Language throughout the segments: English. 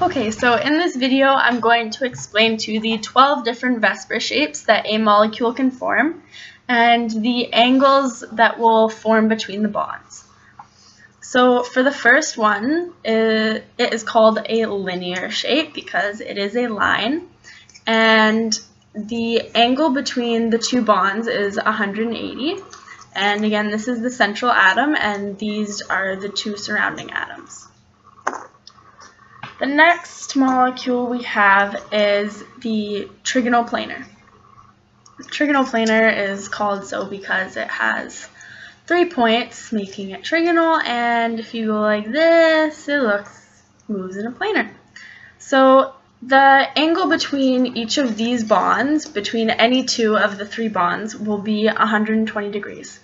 Okay, so in this video, I'm going to explain to you the 12 different VSEPR shapes that a molecule can form and the angles that will form between the bonds. So for the first one, it is called a linear shape because it is a line, and the angle between the two bonds is 180. And again, this is the central atom, and these are the two surrounding atoms. The next molecule we have is the trigonoplanar. Trigonoplanar is called so because it has 3 points, making it trigonal, and if you go like this, it moves in a planar. So the angle between each of these bonds, between any two of the 3 bonds, will be 120 degrees.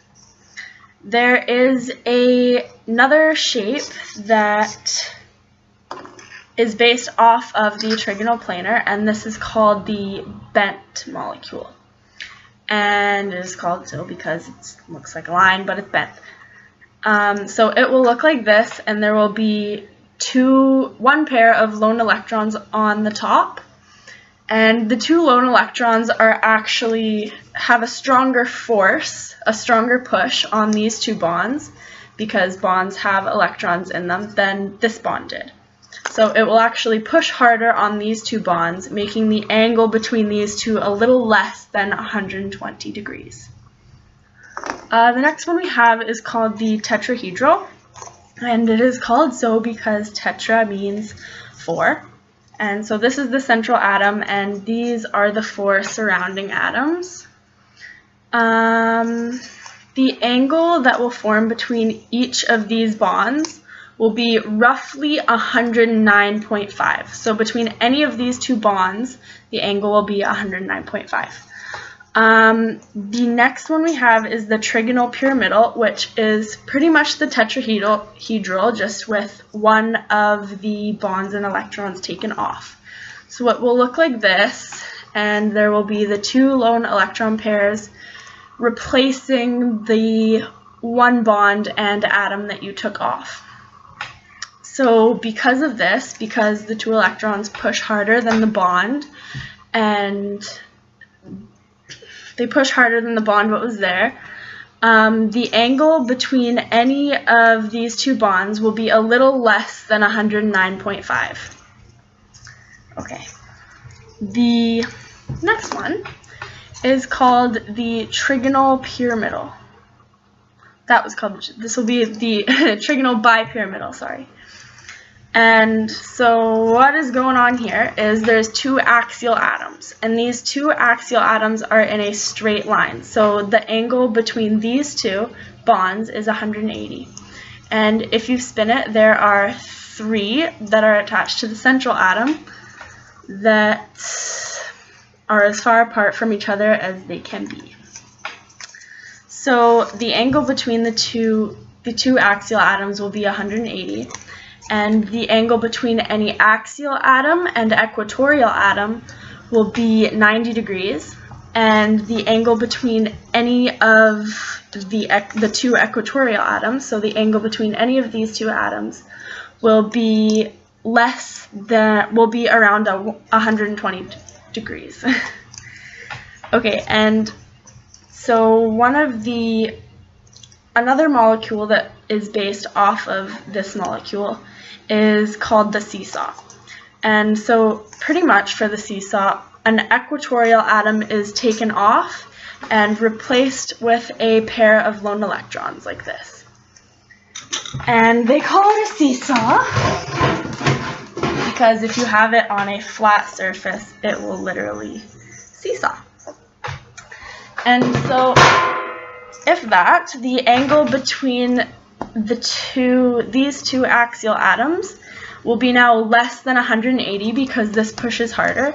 There is another shape that is based off of the trigonoplanar, and this is called the bent molecule. And it is called so because it looks like a line, but it's bent. So it will look like this, and there will be one pair of lone electrons on the top, and the 2 lone electrons have a stronger force, a stronger push on these 2 bonds, because bonds have electrons in them, than this bond did. So it will actually push harder on these 2 bonds, making the angle between these two a little less than 120 degrees. The next one we have is called the tetrahedral, and it is called so because tetra means 4. And so this is the central atom, and these are the 4 surrounding atoms. The angle that will form between each of these bonds will be roughly 109.5. So between any of these 2 bonds, the angle will be 109.5. The next one we have is the trigonal pyramidal, which is pretty much the tetrahedral, just with one of the bonds and electrons taken off. So it will look like this, and there will be the 2 lone electron pairs replacing the 1 bond and atom that you took off. So because of this, because the 2 electrons push harder than the bond, and they push harder than the bond what was there, the angle between any of these 2 bonds will be a little less than 109.5. Okay. The next one is called the trigonal pyramidal. This will be the trigonal bipyramidal, sorry. And so what is going on here is there's 2 axial atoms, and these 2 axial atoms are in a straight line. So the angle between these 2 bonds is 180. And if you spin it, there are 3 that are attached to the central atom that are as far apart from each other as they can be. So the angle between the two axial atoms will be 180. And the angle between any axial atom and equatorial atom will be 90 degrees, and the angle between any of the 2 equatorial atoms, so the angle between any of these 2 atoms, will be around 120 degrees. Okay, and so another molecule that is based off of this molecule is called the seesaw. And so pretty much for the seesaw, an equatorial atom is taken off and replaced with a pair of lone electrons like this. And they call it a seesaw because if you have it on a flat surface, it will literally seesaw. And so the angle between these two axial atoms will be now less than 180 because this pushes harder,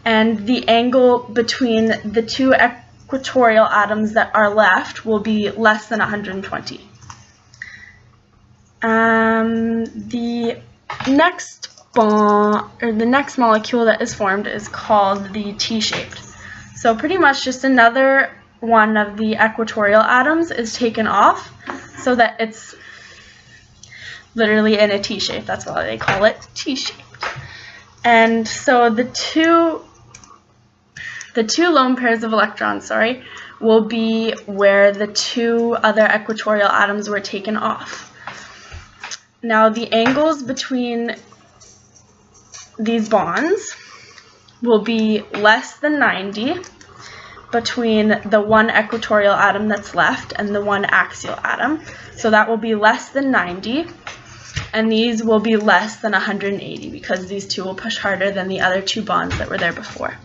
and the angle between the 2 equatorial atoms that are left will be less than 120. The next molecule that is formed is called the T-shaped. So pretty much just another one of the equatorial atoms is taken off so that it's literally in a T shape. That's why they call it T-shaped. And so the two lone pairs of electrons, will be where the two other equatorial atoms were taken off. Now the angles between these bonds will be less than 90 between the one equatorial atom that's left and the one axial atom. So that will be less than 90, and these will be less than 180 because these two will push harder than the other two bonds that were there before.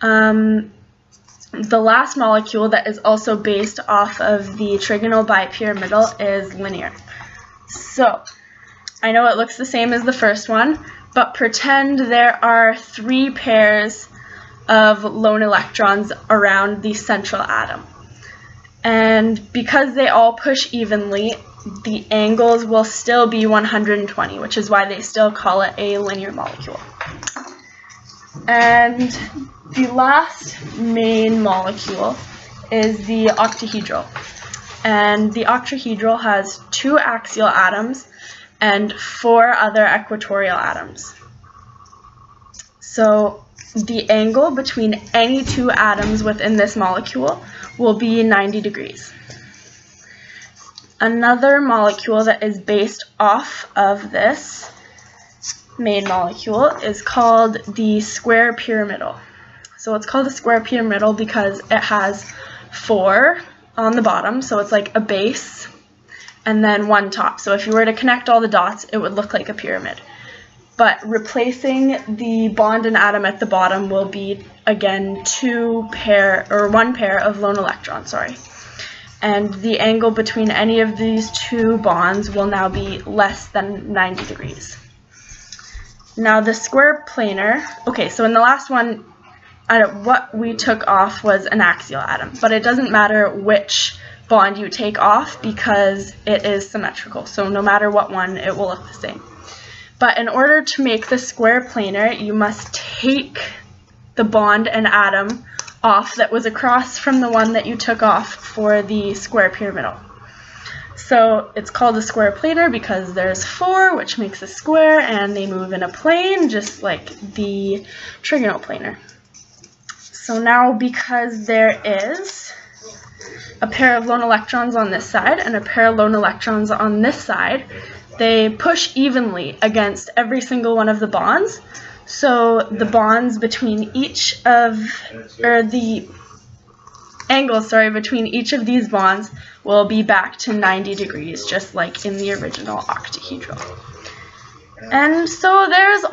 The last molecule that is also based off of the trigonal bipyramidal is linear. So I know it looks the same as the first one, but pretend there are 3 pairs of lone electrons around the central atom. And because they all push evenly, the angles will still be 120, which is why they still call it a linear molecule. And the last main molecule is the octahedral. And the octahedral has 2 axial atoms and 4 other equatorial atoms. So the angle between any 2 atoms within this molecule will be 90 degrees. Another molecule that is based off of this main molecule is called the square pyramidal. So it's called a square pyramidal because it has 4 on the bottom, so it's like a base, and then 1 top. So if you were to connect all the dots, it would look like a pyramid. But replacing the bond and atom at the bottom will be, again, 1 pair of lone electrons, And the angle between any of these 2 bonds will now be less than 90 degrees. Now the square planar, okay, so in the last one, what we took off was an axial atom, but it doesn't matter which bond you take off because it is symmetrical. So no matter what one, it will look the same. But in order to make the square planar, you must take the bond and atom off that was across from the one that you took off for the square pyramidal. So it's called a square planar because there's 4, which makes a square, and they move in a plane just like the trigonal planar. So now because there is a pair of lone electrons on this side and a pair of lone electrons on this side, they push evenly against every single one of the bonds. So the bonds between each of, the angles, between each of these bonds will be back to 90 degrees, just like in the original octahedral. And so there's